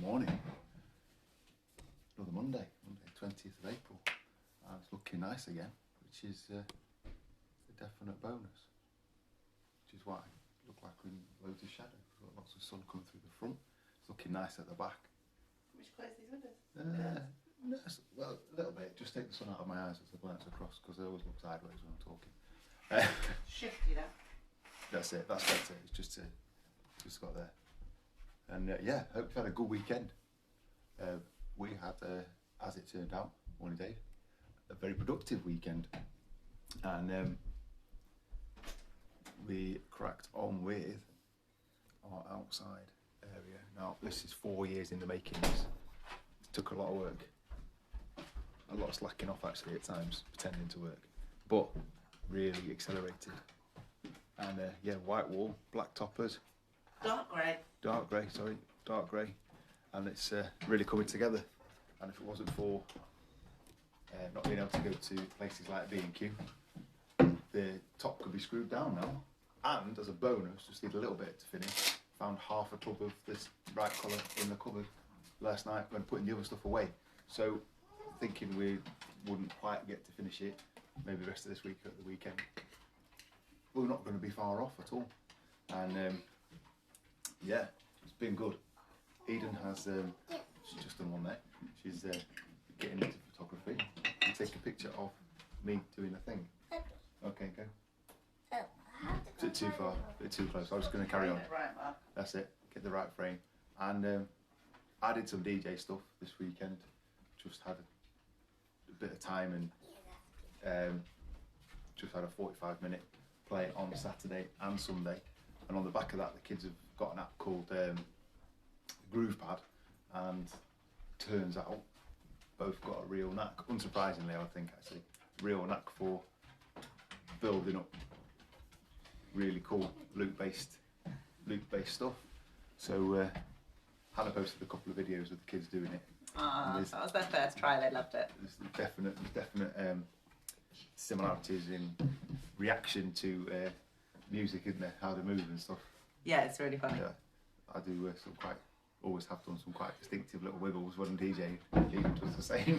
morning. Another Monday, 20th of April. And it's looking nice again, which is a definite bonus. Which is why it looked like we're in loads of shadow. We've got lots of sun coming through the front. It's looking nice at the back. Which close these windows? No, well, a little bit. Just take the sun out of my eyes as I glance across, because I always look sideways when I'm talking. Shift you know. That's it. That's better. It's just got there. And yeah, hope you've had a good weekend. We had, as it turned out, morning Dave, a very productive weekend, and we cracked on with our outside area. Now, this is 4 years in the making. It took a lot of work, a lot of slacking off actually at times, pretending to work, but really accelerated. And yeah, white wall, black toppers. Dark grey, and it's really coming together. And if it wasn't for not being able to go to places like B&Q, the top could be screwed down now. And as a bonus, just need a little bit to finish. Found half a tub of this bright colour in the cupboard last night when putting the other stuff away. So thinking we wouldn't quite get to finish it, maybe the rest of this week or at the weekend. We're not going to be far off at all. And yeah, it's been good. Eden has, she's just done one there. She's getting into photography. You take a picture of me doing a thing. Okay, go. Is it too far? A bit too close. I was just going to carry on. That's it. Get the right frame. And I did some DJ stuff this weekend. Just had a bit of time and just had a 45-minute play on Saturday and Sunday. And on the back of that, the kids have got an app called GroovePad, and turns out both got a real knack, unsurprisingly I think actually, real knack for building up really cool loop-based stuff. So Hannah posted a couple of videos of the kids doing it. That was their first try, they loved it. There's definite similarities in reaction to music, isn't there? How they move and stuff. Yeah, it's really funny. Yeah, I do always have done some quite distinctive little wiggles when I'm DJing. Eden does the same.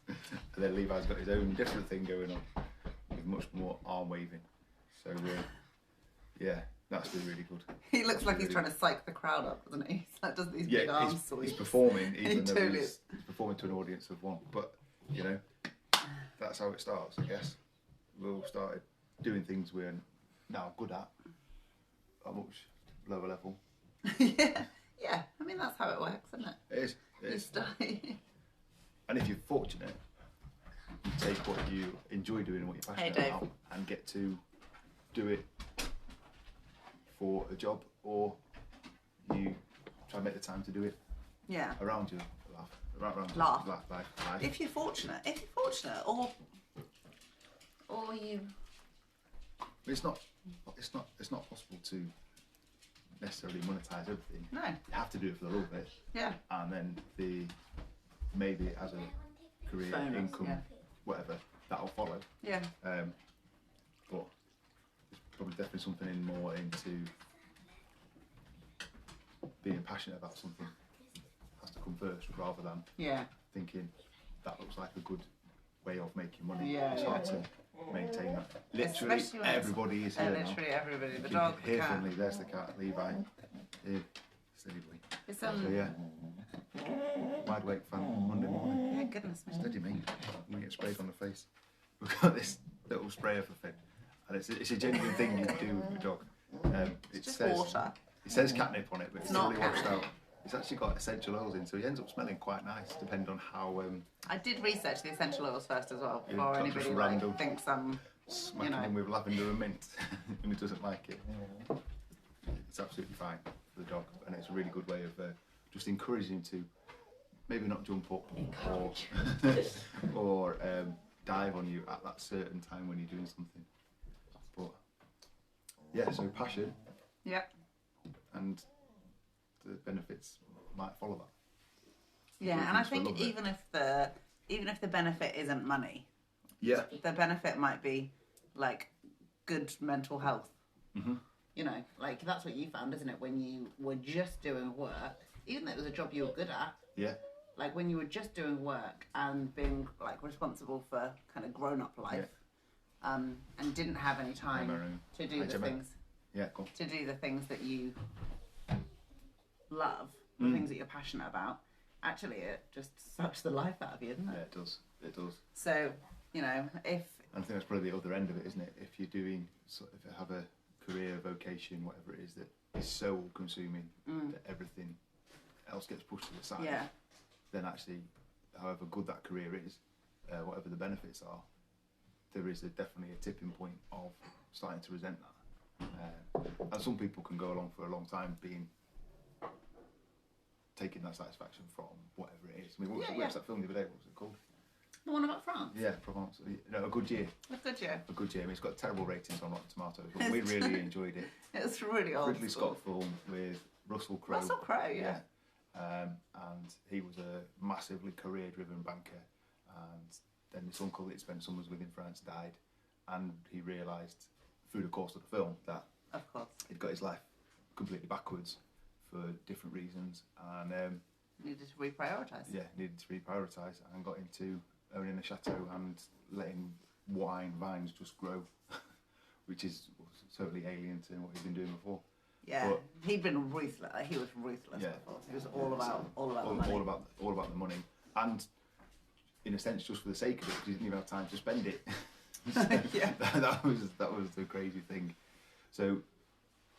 And then Levi's got his own different thing going on with much more arm waving. So yeah, that's been really good. He looks like he's trying to psych the crowd up, doesn't he? Like, does these big arm sweeps. He's performing, even though totally he's performing to an audience of one. But you know, that's how it starts, I guess. We all started doing things we're now good at a much lower level. Yeah. I mean, that's how it works, isn't it? It is. And if you're fortunate, you take what you enjoy doing and what you're passionate about and get to do it for a job, or you try and make the time to do it around your life. If you're fortunate, or you. It's not possible to necessarily monetize everything. No. You have to do it for a little bit. Yeah. And then maybe as a career, bonus, income, whatever, that'll follow. Yeah. But there's probably definitely something more into being passionate about something. Has to come first rather than thinking that looks like a good way of making money. Yeah. It's hard to maintain that. Literally everybody is here now. Literally everybody. The dog, the cat. Finally, there's the cat, Levi. Here, steady boy. It's so yeah. Wide awake fan Monday morning. Yeah, goodness me. Steady me. I'm gonna get sprayed on the face. We've got this little sprayer for Finn, and it's a genuine thing you can do with your dog. It's just water. It says catnip on it, but it's not washed out. It's actually got essential oils in, so he ends up smelling quite nice, depending on how. I did research the essential oils first as well, before anybody thinks I'm. Smacking him with lavender and mint, and he doesn't like it. It's absolutely fine for the dog, and it's a really good way of just encouraging to maybe not jump up or dive on you at that certain time when you're doing something. But yeah, so passion. Yeah. And the benefits might follow that. Yeah, and I think even if the benefit isn't money, the benefit might be like good mental health. Mm-hmm. You know, like that's what you found, isn't it? When you were just doing work even though it was a job you were good at. Yeah. Like when you were just doing work and being like responsible for kind of grown-up life, and didn't have any time to do the things. Yeah, cool. To do the things that you love, the things that you're passionate about. Actually, it just sucks the life out of you, doesn't it? Yeah, it does. It does. So, you know, if... I think that's probably the other end of it, isn't it? If you're doing, if you have a career, vocation, whatever it is, that is so all-consuming that everything else gets pushed to the side, then actually, however good that career is, whatever the benefits are, there is definitely a tipping point of starting to resent that. And some people can go along for a long time taking that satisfaction from whatever it is. I mean, what was that film the other day? What was it called? The one about France? Yeah, Provence. No, A Good Year. A Good Year. A Good Year. I mean, it's got terrible ratings on Rotten Tomatoes, but we really enjoyed it. It's really old. Ridley Scott film with Russell Crowe. Russell Crowe, yeah. And he was a massively career-driven banker, and then his uncle that he spent summers with in France died, and he realised through the course of the film that of course he'd got his life completely backwards for different reasons, and needed to reprioritise. Yeah, needed to reprioritise, and got into owning a chateau and letting vines just grow, which is totally alien to what he'd been doing before. Yeah, but he'd been ruthless. He was ruthless before. He was all about the money. All about the money, and in a sense, just for the sake of it, because he didn't even have time to spend it. that was the crazy thing. So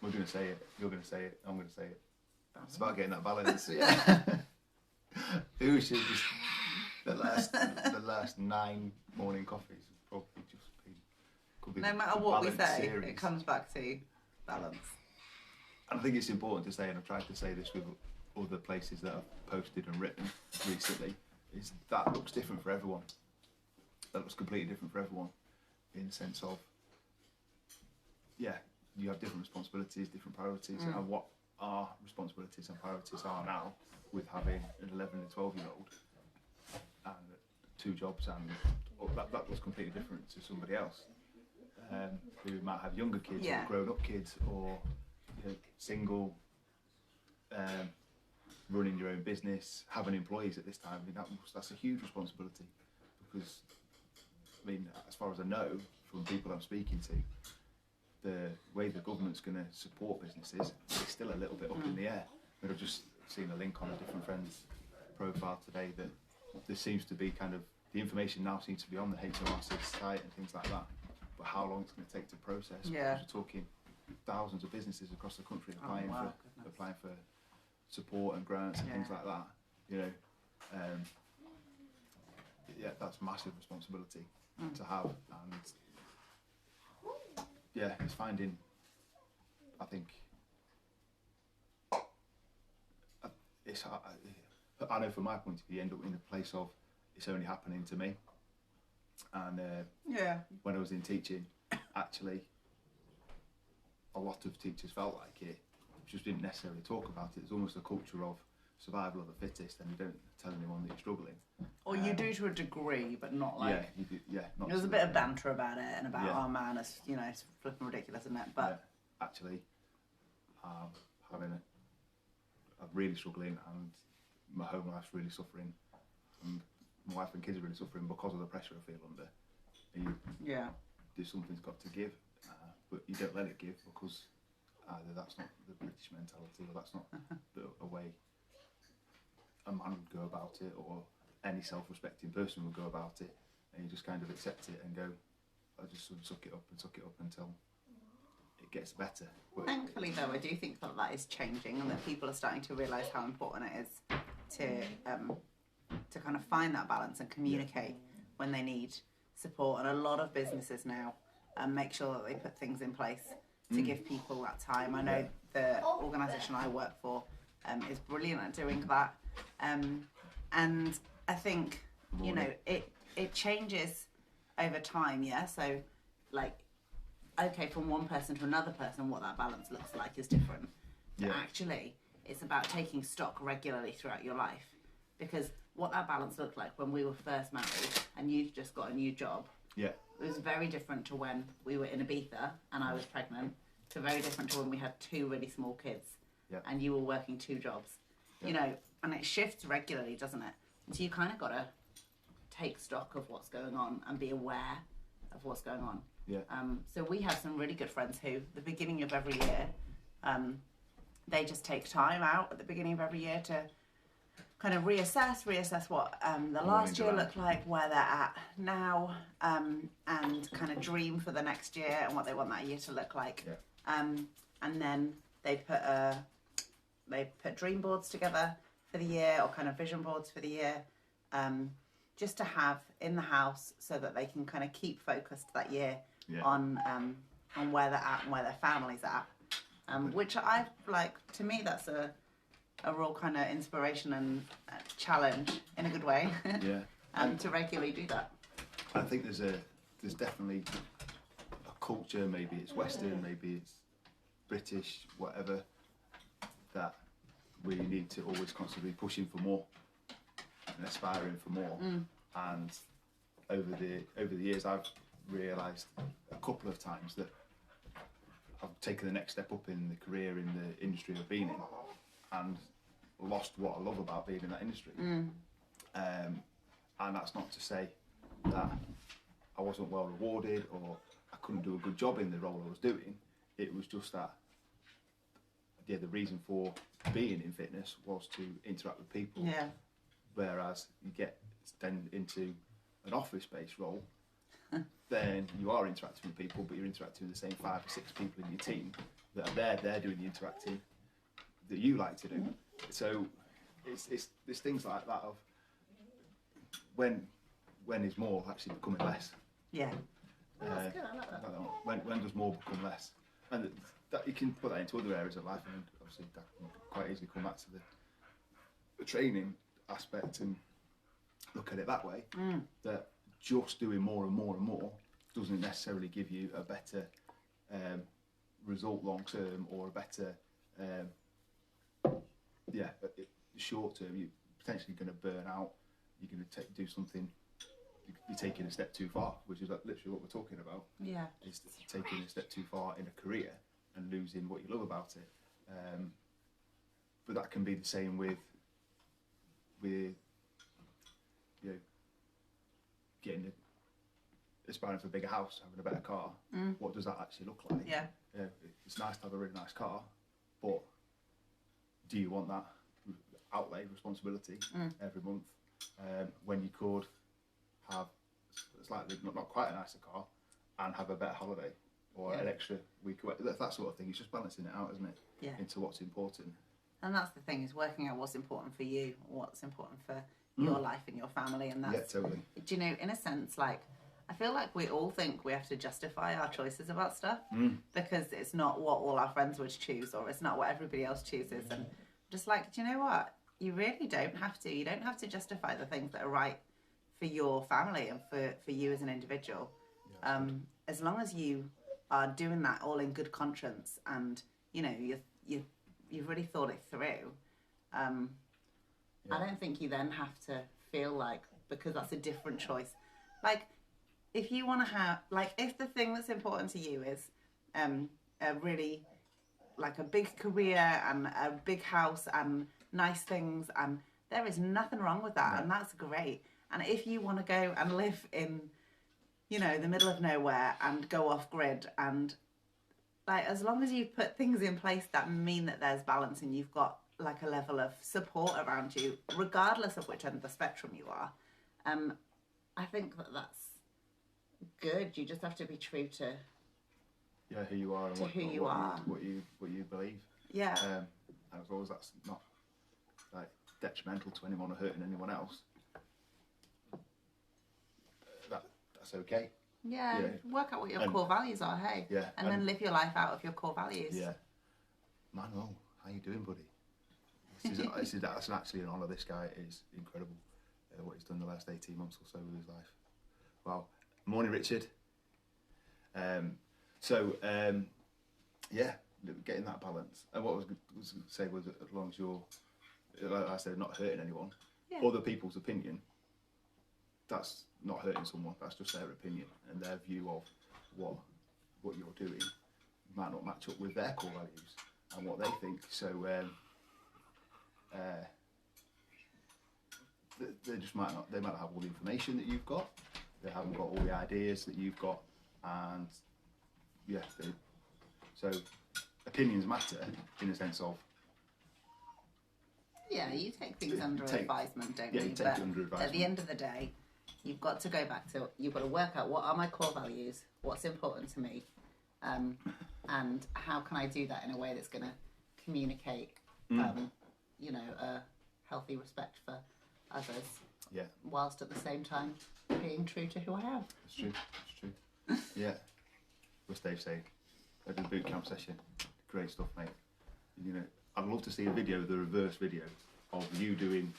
we're going to say it. You're going to say it. I'm going to say it. It's about getting that balance. It should just the last 9 morning coffees have probably just been. Could be no matter what we say, series. It comes back to balance. And I think it's important to say, and I've tried to say this with other places that I've posted and written recently, is that looks different for everyone. That looks completely different for everyone, in the sense of, you have different responsibilities, different priorities, and what our responsibilities and priorities are now, with having an 11 and 12-year-old and 2 jobs, and that was completely different to somebody else who might have younger kids or grown-up kids, or single, running your own business, having employees at this time. I mean, that's a huge responsibility, because, I mean, as far as I know from people I'm speaking to, the way the government's going to support businesses is still a little bit up in the air. I mean, I've just seen a link on a different friend's profile today that there seems to be the information now seems to be on the HMRC site and things like that, but how long it's going to take to process, because we're talking thousands of businesses across the country applying for support and grants and things like that. That's massive responsibility to have, and it's finding. I think I know from my point of view, you end up in a place of it's only happening to me, and when I was in teaching, actually. A lot of teachers felt like it, just didn't necessarily talk about it. It's almost a culture of survival of the fittest, and you don't tell anyone that you're struggling. Or you do to a degree, but not like... Yeah, you do, not there's a bit of banter about it, and about, oh man, it's, it's flipping ridiculous, isn't it? But actually, I'm really struggling, and my home life's really suffering, and my wife and kids are really suffering because of the pressure I feel under. And something's got to give. But you don't let it give, because either that's not the British mentality, or that's not a way a man would go about it, or any self-respecting person would go about it, and you just kind of accept it and go, I just sort of suck it up until it gets better. But thankfully, though, I do think that is changing, and that people are starting to realise how important it is to kind of find that balance and communicate when they need support. And a lot of businesses now make sure that they put things in place to give people that time. I know the organisation I work for is brilliant at doing that, and I think it changes over time. So from one person to another person, what that balance looks like is different. But actually, it's about taking stock regularly throughout your life, because what that balance looked like when we were first married and you'd just got a new job. It was very different to when we were in Ibiza and I was pregnant, to very different to when we had 2 really small kids and you were working 2 jobs. you know, and it shifts regularly, doesn't it? So you kind of got to take stock of what's going on and be aware of what's going on. Yeah. So we have some really good friends who, the beginning of every year, they just take time out at the beginning of every year to kind of reassess what the last year looked like, where they're at now, and kind of dream for the next year and what they want that year to look like. Yeah. And then they put dream boards together for the year, or kind of vision boards for the year, just to have in the house so that they can kind of keep focused that year on where they're at and where their family's at. Which I like, to me, that's a real kind of inspiration and challenge in a good way. Yeah. To regularly do that. I think there's definitely a culture, maybe it's Western, maybe it's British, whatever, that we need to always constantly be pushing for more and aspiring for more. And over the years, I've realised a couple of times that I've taken the next step up in the career in the industry I've been in, and lost what I love about being in that industry. And that's not to say that I wasn't well rewarded or I couldn't do a good job in the role I was doing. It was just that, the reason for being in fitness was to interact with people. Yeah. Whereas you get then into an office-based role, then you are interacting with people, but you're interacting with the same 5 or 6 people in your team that are they're doing the interacting that you like to do. So it's things like that of when is more actually becoming less. Yeah. That's good. I like that. When does more become less? And that you can put that into other areas of life, and obviously that can quite easily come back to the training aspect and look at it that way. That just doing more and more and more doesn't necessarily give you a better result long term, or a better short term. You're potentially going to burn out. You're going to do something. You're taking a step too far, which is like literally what we're talking about. Yeah. Is taking a step too far in a career and losing what you love about it. But that can be the same with you know, getting aspiring for a bigger house, having a better car. What does that actually look like? Yeah. It's nice to have a really nice car, but do you want that outlay responsibility every month when you could have slightly not quite a nicer car and have a better holiday or an extra week away? That sort of thing. It's just balancing it out, isn't it? Yeah. Into what's important. And that's the thing, is working out what's important for you, what's important for your life and your family. And that's, totally. do you know, in a sense, like, I feel like we all think we have to justify our choices about stuff because it's not what all our friends would choose, or it's not what everybody else chooses. And just like, do you know what? You really don't have to. You don't have to justify the things that are right for your family and for you as an individual. As long as you are doing that all in good conscience, and you know you've really thought it through. I don't think you then have to feel like, because that's a different choice. Like, if you want to have, like, if the thing that's important to you is a really, like, a big career and a big house and nice things, and there is nothing wrong with that, and that's great. And if you want to go and live in, you know, the middle of nowhere and go off grid, and like, as long as you put things in place that mean that there's balance and you've got like a level of support around you, regardless of which end of the spectrum you are, I think that that's good. You just have to be true to who you are and what you believe. Yeah. And as long as that's not like detrimental to anyone or hurting anyone else, that's okay. Yeah, work out what your core values are, hey? Yeah. And then live your life out of your core values. Yeah. Manuel, how you doing, buddy? That's actually an honour. This guy is incredible. What he's done the last 18 months or so with his life. Wow. Morning, Richard. Getting that balance. And what I was going to say was that as long as you're, like I said, not hurting anyone, other people's opinion, that's not hurting someone. That's just their opinion and their view of what you're doing might not match up with their core values and what they think. So they just might not. They might not have all the information that you've got. They haven't got all the ideas that you've got, and yeah, so opinions matter in the sense of. Yeah, you take things under advisement, don't you? you? You take it under advisement. At the end of the day, you've got to go back to, you've got to work out what are my core values, what's important to me, and how can I do that in a way that's going to communicate, you know, a healthy respect for others. Yeah. Whilst at the same time being true to who I am. It's true. It's true. Yeah. What's Dave saying? I did a boot camp session. Great stuff, mate. You know, I'd love to see a video, the reverse video, of you doing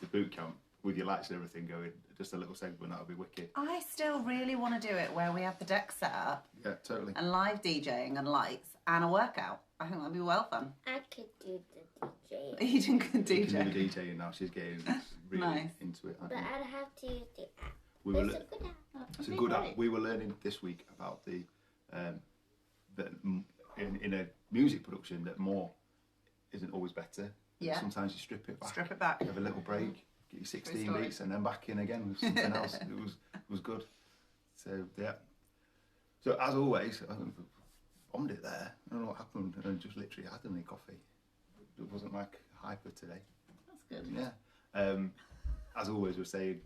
the boot camp with your lights and everything going. Just a little segment, that would be wicked. I still really want to do it where we have the deck set up. Yeah, totally. And live DJing and lights and a workout. I think that'd be well fun. I could do the DJ. You can DJ. You can do the DJing now. She's getting really Nice. into it. But I'd have to use the app. We It's were, a good app. it's a good app. We were learning this week about the in a music production that more isn't always better. Yeah. Sometimes you strip it back. Strip it back. Have a little break. Get your 16 story. beats and then back in again with something else. It was good. So yeah. So as always, I bombed it there. I don't know what happened, and I just literally had any coffee. It wasn't like hyper today. That's good. Yeah. As always, we're saying,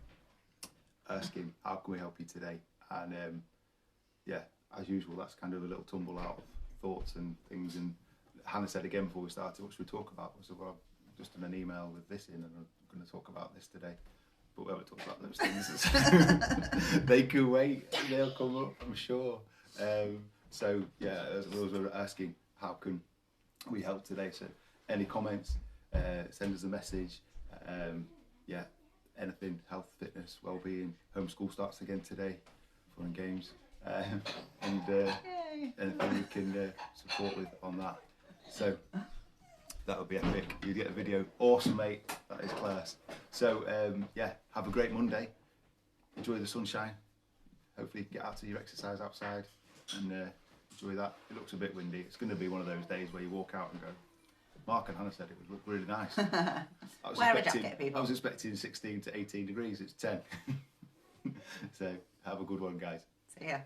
asking, how can we help you today? And yeah, as usual, that's kind of a little tumble out of thoughts and things. And Hannah said again before we started, what should we talk about? So well, I've just done an email with this in, and I'm going to talk about this today. But we haven't talked about those things. They can wait. They'll come up, I'm sure. So yeah, as we were asking, how can we help today? So any comments, send us a message. Yeah, anything, health, fitness, well-being. Homeschool starts again today. Fun and games. And anything we can support with on that. So that would be epic. You get a video. Awesome, mate. That is class. So yeah, have a great Monday. Enjoy the sunshine. Hopefully you can get out to your exercise outside and enjoy that. It looks a bit windy. It's going to be one of those days where you walk out and go, Mark and Hannah said it would look really nice. Wear a jacket, people. I was expecting 16 to 18 degrees. It's 10. So have a good one, guys. See ya.